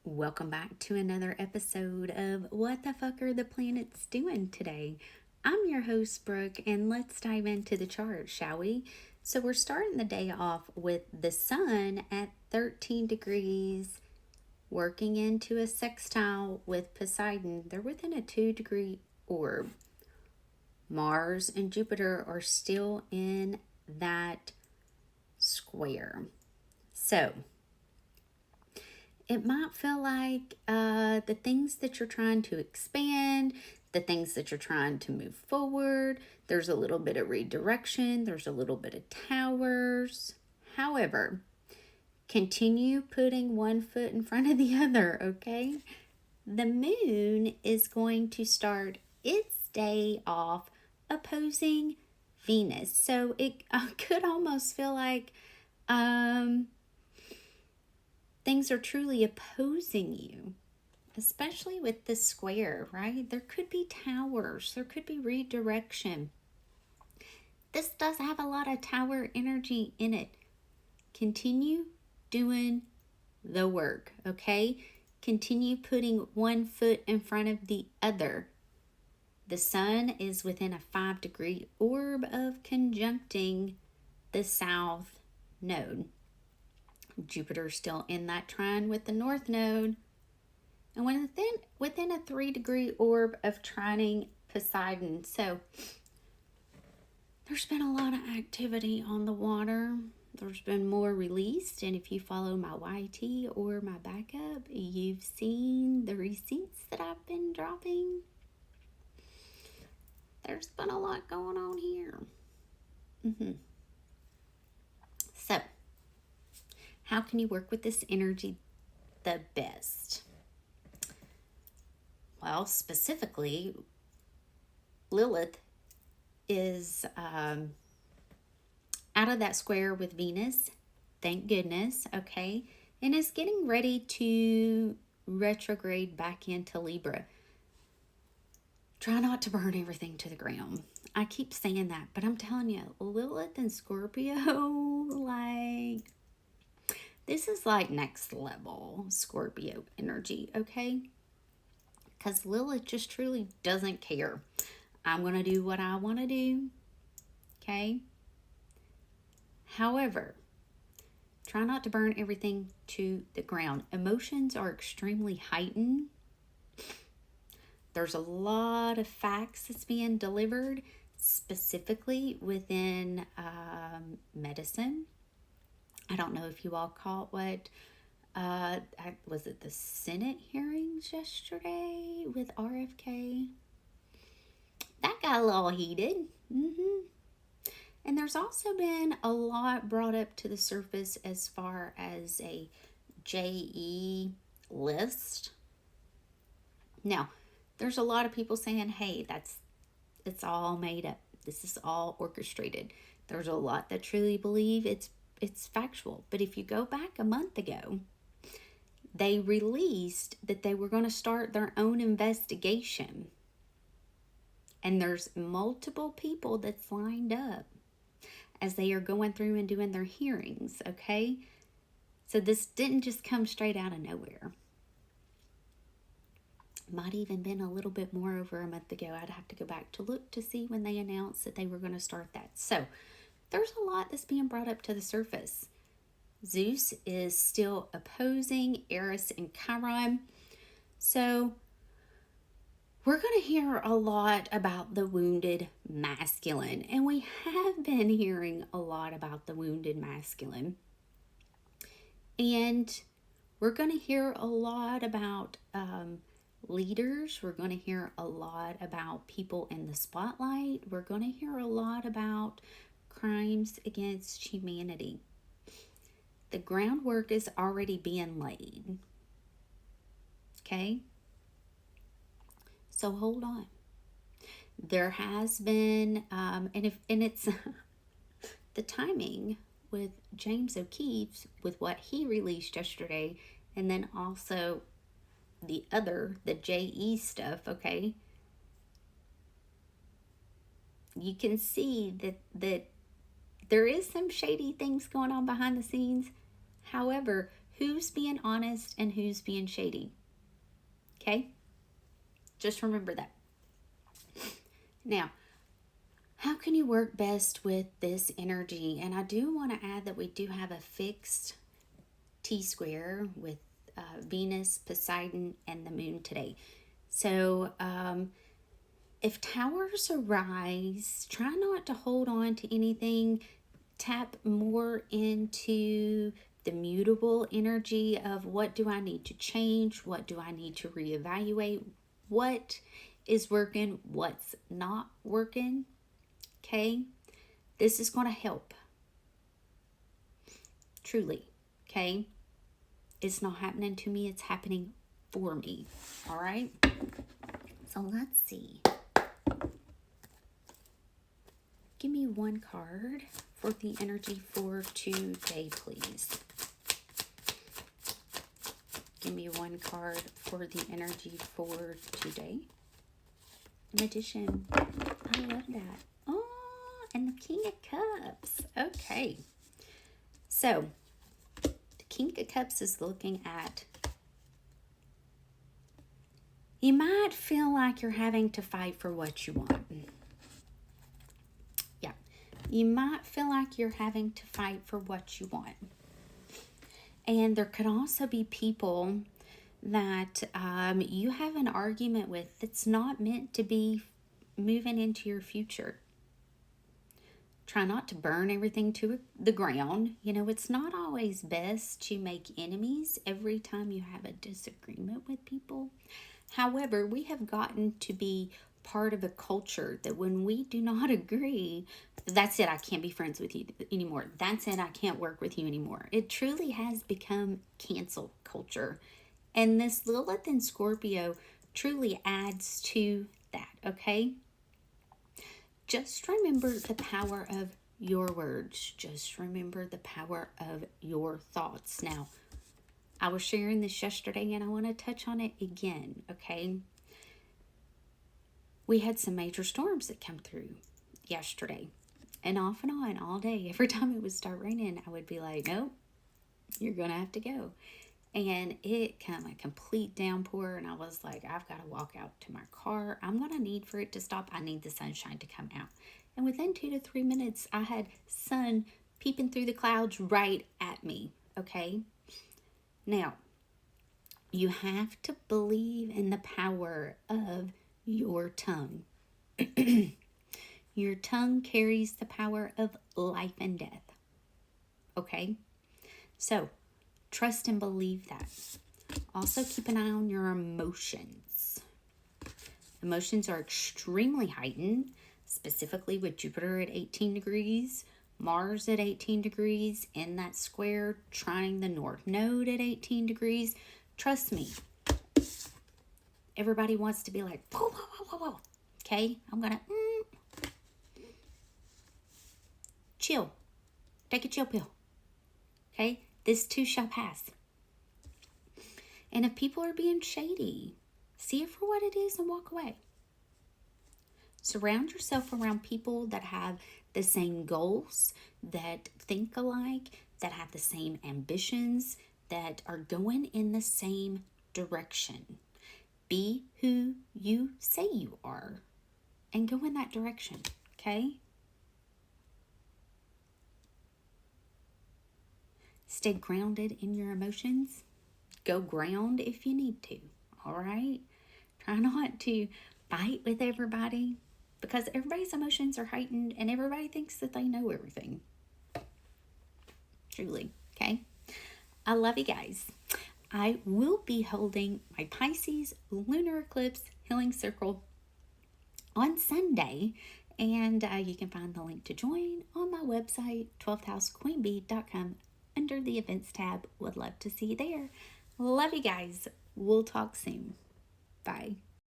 Welcome back to another episode of What the Fuck Are the Planets Doing Today? I'm your host, Brooke, and let's dive into the chart, shall we? So, we're starting the day off with the Sun at 13 degrees, working into a sextile with Poseidon. They're within a 2-degree orb. Mars and Jupiter are still in that square. So, it might feel like the things that you're trying to expand, the things that you're trying to move forward, there's a little bit of redirection, there's a little bit of towers. However, continue putting one foot in front of the other, okay? The moon is going to start its day off opposing Venus. So it could almost feel like things are truly opposing you, especially with the square, right? There could be towers, there could be redirection. This does have a lot of tower energy in it. Continue doing the work, okay? Continue putting one foot in front of the other. The Sun is within a 5-degree orb of conjuncting the South Node. Jupiter's still in that trine with the North Node. And within a 3-degree orb of trining Poseidon. So there's been a lot of activity on the water. There's been more released. And if you follow my YT or my backup, you've seen the receipts that I've been dropping. There's been a lot going on here. So, how can you work with this energy the best? Well, specifically, Lilith is out of that square with Venus, thank goodness, okay, and is getting ready to retrograde back into Libra. Try not to burn everything to the ground. I keep saying that, but I'm telling you, Lilith and Scorpio, like, this is like next level Scorpio energy, okay? Because Lilith just truly doesn't care. I'm going to do what I want to do, okay? However, try not to burn everything to the ground. Emotions are extremely heightened. There's a lot of facts that's being delivered, specifically within medicine. I don't know if you all caught what, was it the Senate hearings yesterday with RFK? That got a little heated. And there's also been a lot brought up to the surface as far as a JE list. Now, there's a lot of people saying, hey, it's all made up. This is all orchestrated. There's a lot that truly believe it's factual. But if you go back a month ago, they released that they were going to start their own investigation. And there's multiple people that's lined up as they are going through and doing their hearings, okay? So this didn't just come straight out of nowhere. Might even been a little bit more over a month ago. I'd have to go back to look to see when they announced that they were going to start that. So there's a lot that's being brought up to the surface. Zeus is still opposing Eris and Chiron. So we're going to hear a lot about the wounded masculine. And we have been hearing a lot about the wounded masculine. And we're going to hear a lot about leaders. We're going to hear a lot about people in the spotlight. We're going to hear a lot about crimes against humanity. The groundwork is already being laid. Okay? So hold on. There has been, and it's the timing with James O'Keefe with what he released yesterday, and then also the JE stuff, okay? You can see that there is some shady things going on behind the scenes. However, who's being honest and who's being shady. Okay? Just remember that. Now, how can you work best with this energy? And I do want to add that we do have a fixed T-square with Venus, Poseidon, and the moon today. So if towers arise, try not to hold on to anything. Tap more into the mutable energy of what do I need to change? What do I need to reevaluate? What is working? What's not working? Okay? This is going to help. Truly. Okay? It's not happening to me. It's happening for me. All right? So let's see. Give me one card for the energy for today, please. Give me one card for the energy for today. Magician. I love that. Oh, and the King of Cups. Okay. So, the King of Cups is looking at, you might feel like you're having to fight for what you want. Yeah. You might feel like you're having to fight for what you want. And there could also be people that you have an argument with that's not meant to be moving into your future. Try not to burn everything to the ground. You know, it's not always best to make enemies every time you have a disagreement with people. However, we have gotten to be part of a culture that when we do not agree, that's it, I can't be friends with you anymore. That's it, I can't work with you anymore. It truly has become cancel culture. And this Lilith in Scorpio truly adds to that, okay? Just remember the power of your words. Just remember the power of your thoughts. Now, I was sharing this yesterday and I want to touch on it again, okay? We had some major storms that come through yesterday. And off and on all day, every time it would start raining, I would be like, nope, you're going to have to go. And it came a complete downpour, and I was like, I've got to walk out to my car. I'm going to need for it to stop. I need the sunshine to come out. And within 2 to 3 minutes, I had sun peeping through the clouds right at me, okay? Now, you have to believe in the power of your tongue. Your tongue carries the power of life and death, okay? So, trust and believe that. Also, keep an eye on your emotions. Emotions are extremely heightened, specifically with Jupiter at 18 degrees, Mars at 18 degrees, in that square, trining the North Node at 18 degrees. Trust me, everybody wants to be like, whoa, whoa, whoa, whoa, whoa. Okay, I'm going to chill. Take a chill pill. Okay? This too shall pass. And if people are being shady, see it for what it is and walk away. Surround yourself around people that have the same goals, that think alike, that have the same ambitions, that are going in the same direction. Be who you say you are and go in that direction, okay? Stay grounded in your emotions. Go ground if you need to, all right? Try not to fight with everybody because everybody's emotions are heightened and everybody thinks that they know everything. Truly, okay? I love you guys. I will be holding my Pisces Lunar Eclipse Healing Circle on Sunday, and you can find the link to join on my website, 12thhousequeenbee.com, under the events tab. Would love to see you there. Love you guys. We'll talk soon. Bye.